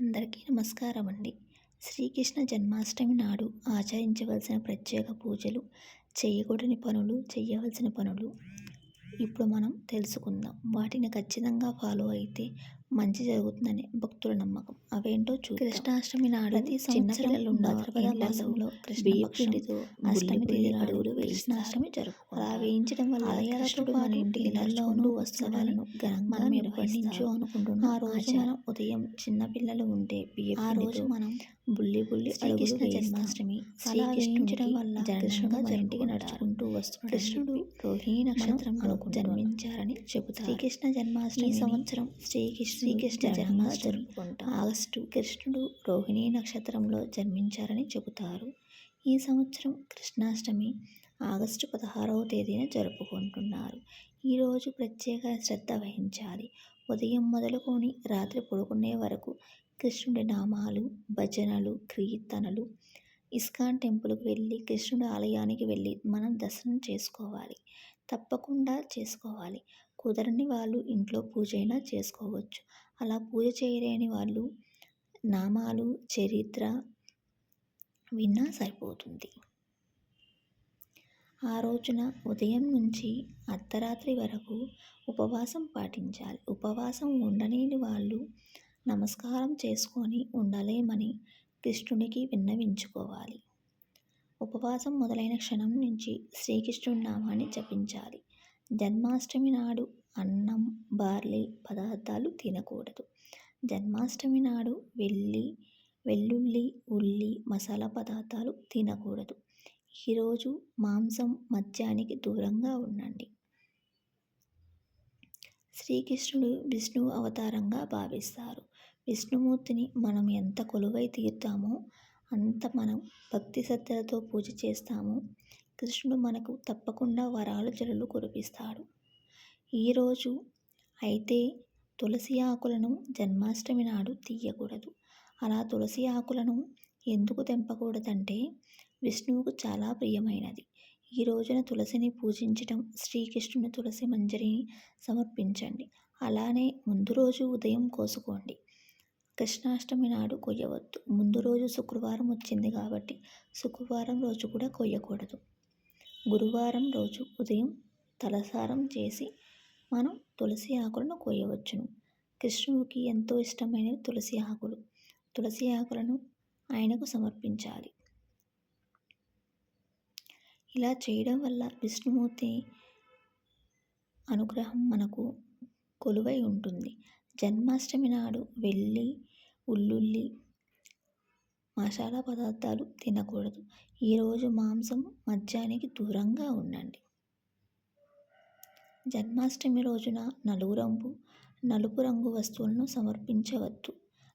అందరికీ నమస్కారం అండి. శ్రీకృష్ణ జన్మాష్టమి నాడు ఆచరించవలసిన ప్రత్యేక పూజలు, చేయకూడని పనులు, చేయవలసిన పనులు ఇప్పుడు మనం తెలుసుకుందాం. వాటిని ఖచ్చితంగా ఫాలో అయితే మంచి జరుగుతుందని భక్తుల నమ్మకం. అవేంటో కృష్ణాష్టమి నాడు ప్రతి చిన్నపిల్లలు భాద్రపద మాసంలో కృష్ణపక్షంతో అష్టమి తేదీ అడుగులు కృష్ణాష్టమి జరుపుకుంటారు. అలా వేయించడం వల్ల కృష్ణుడు మన ఇంటికి నడుచుకుంటూ వస్తువులను ఘనంగా నిర్వహించు అనుకుంటున్నాం. ఆ రోజు మనం ఉదయం చిన్నపిల్లలు ఉంటే ఆ రోజు మనం బుల్లి శ్రీకృష్ణ జన్మాష్టమి అలా వేయించడం వల్ల కృష్ణుడు మన ఇంటికి నడుచుకుంటూ వస్తున్నాడు. కృష్ణుడు రోహిణి నక్షత్రంలో జన్మించారని చెబుతారు. శ్రీకృష్ణ జన్మాష్టమి ఈ సంవత్సరం శ్రీకృష్ణ జన్మాష్టమి జరుపుకుంటాం. ఆగస్టు కృష్ణుడు రోహిణి నక్షత్రంలో జన్మించారని చెబుతారు. ఈ సంవత్సరం కృష్ణాష్టమి ఆగస్టు 16వ తేదీన జరుపుకుంటున్నారు. ఈరోజు ప్రత్యేక శ్రద్ధ వహించాలి. ఉదయం మొదలుకొని రాత్రి పడుకునే వరకు కృష్ణుడి నామాలు, భజనలు, కీర్తనలు, ఇస్కాన్ టెంపుల్కి వెళ్ళి కృష్ణుడి ఆలయానికి వెళ్ళి మనం దర్శనం చేసుకోవాలి. తప్పకుండా చేసుకోవాలి. కుదరని వాళ్ళు ఇంట్లో పూజ అయినా చేసుకోవచ్చు. అలా పూజ చేయలేని వాళ్ళు నామాలు, చరిత్ర విన్నా సరిపోతుంది. ఆ రోజున ఉదయం నుంచి అర్ధరాత్రి వరకు ఉపవాసం పాటించాలి. ఉపవాసం ఉండలేని వాళ్ళు నమస్కారం చేసుకొని ఉండలేమని కృష్ణునికి విన్నవించుకోవాలి. ఉపవాసం మొదలైన క్షణం నుంచి శ్రీకృష్ణుడి నామాన్ని జపించాలి. జన్మాష్టమి నాడు అన్నం, బార్లీ పదార్థాలు తినకూడదు. జన్మాష్టమి నాడు వెల్లుల్లి, ఉల్లి, మసాలా పదార్థాలు తినకూడదు. ఈరోజు మాంసం, మద్యానికి దూరంగా ఉండండి. శ్రీకృష్ణుడు విష్ణువు అవతారంగా భావిస్తారు. విష్ణుమూర్తిని మనం ఎంత కొలువై తీరుతామో అంత మనం భక్తి శ్రద్ధలతో పూజ చేస్తామో కృష్ణుడు మనకు తప్పకుండా వరాలు జల్లులు కురిపిస్తాడు. ఈరోజు అయితే తులసి ఆకులను జన్మాష్టమి నాడు తీయకూడదు. అలా తులసి ఆకులను ఎందుకు తెంపకూడదంటే విష్ణువుకు చాలా ప్రియమైనది. ఈ రోజున తులసిని పూజించటం, శ్రీకృష్ణుని తులసి మంజరిని సమర్పించండి. అలానే ముందు రోజు ఉదయం కోసుకోండి. కృష్ణాష్టమి నాడు కొయ్యవద్దు. ముందు రోజు శుక్రవారం వచ్చింది కాబట్టి శుక్రవారం రోజు కూడా కొయ్యకూడదు. గురువారం రోజు ఉదయం తలసారం చేసి మనం తులసి ఆకులను కొయ్యవచ్చును. కృష్ణుడికి ఎంతో ఇష్టమైనవి తులసి ఆకులు. తులసి ఆకులను ఆయనకు సమర్పించాలి. ఇలా చేయడం వల్ల విష్ణుమూర్తి అనుగ్రహం మనకు కొలువై ఉంటుంది. జన్మాష్టమి నాడు ఉల్లుల్లి, మసాలా పదార్థాలు తినకూడదు. ఈరోజు మాంసం, మద్యానికి దూరంగా ఉండండి. జన్మాష్టమి రోజున నలుపు రంగు వస్తువులను సమర్పించవద్దు.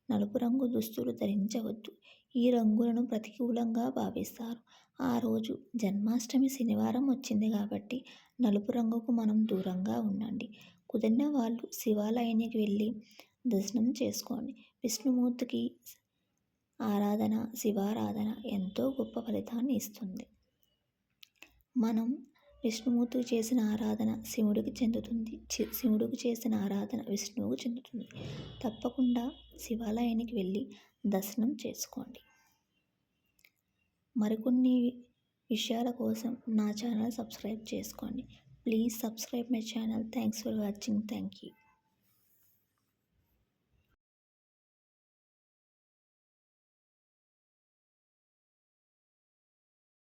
నలుపు రంగు దుస్తులు ధరించవద్దు. ఈ రంగులను ప్రతికూలంగా భావిస్తారు. ఆ రోజు జన్మాష్టమి శనివారం వచ్చింది కాబట్టి నలుపు రంగుకు మనం దూరంగా ఉండండి. కుదిరిన వాళ్ళు శివాలయానికి వెళ్ళి దర్శనం చేసుకోండి. విష్ణుమూర్తికి ఆరాధన, శివారాధన ఎంతో గొప్ప ఫలితాన్ని ఇస్తుంది. మనం విష్ణుమూర్తికి చేసిన ఆరాధన శివుడికి చెందుతుంది. శివుడికి చేసిన ఆరాధన విష్ణువుకు చెందుతుంది. తప్పకుండా శివాలయానికి వెళ్ళి దర్శనం చేసుకోండి. మరికొన్ని విషయాల కోసం నా ఛానల్ సబ్స్క్రైబ్ చేసుకోండి. Please subscribe my channel. Thanks for watching. Thank you.